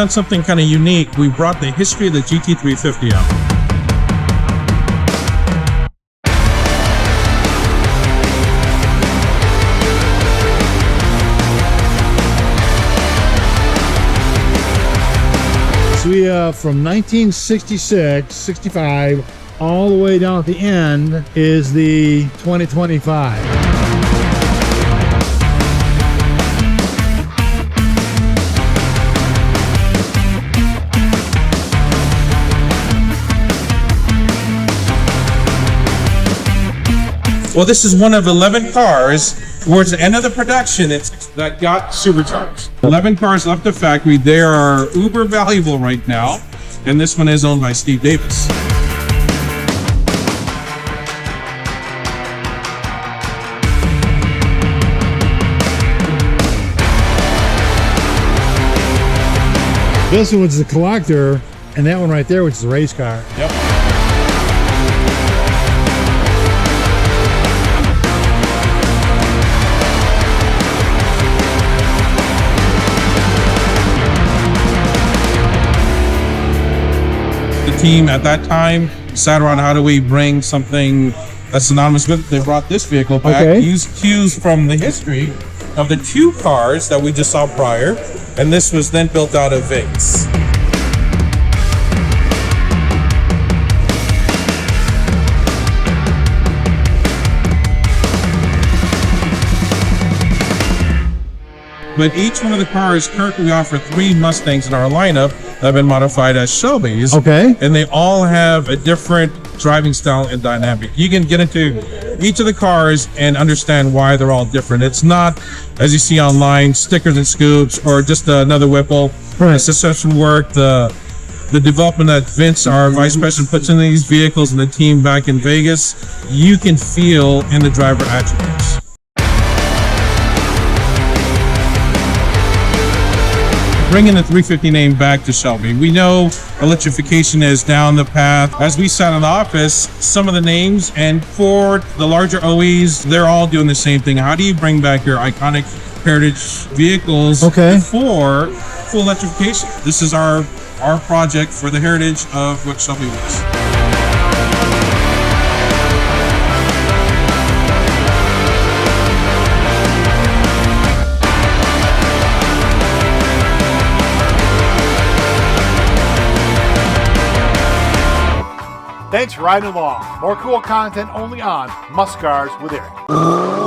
done something kind of unique. We brought the history of the GT350 out. So we have from 1966, 65, all the way down at the end is the 2025. Well, this is one of 11 cars towards the end of the production that got supercharged. 11 cars left the factory. They are uber valuable right now, and this one is owned by Steve Davis. This one was the collector, and that one right there, which is a race car. Yep. The team at that time sat around, how do we bring something that's synonymous with it? They brought this vehicle back, used cues from the history of the two cars that we just saw prior, and this was then built out of Vegas. But each one of the cars, currently we offer 3 Mustangs in our lineup that have been modified as Shelbys. Okay. And they all have a different driving style and dynamic. You can get into each of the cars and understand why they're all different. It's not, as you see online, stickers and scoops or just another Whipple. Right. It's the session work, the development that Vince, our vice president, puts into these vehicles and the team back in Vegas, you can feel in the driver attributes. Bringing the 350 name back to Shelby. We know electrification is down the path. As we sat in the office, some of the names, and for the larger OEs, they're all doing the same thing. How do you bring back your iconic heritage vehicles for full electrification? This is our project for the heritage of what Shelby was. Thanks for riding along. More cool content only on Muscars with Eric.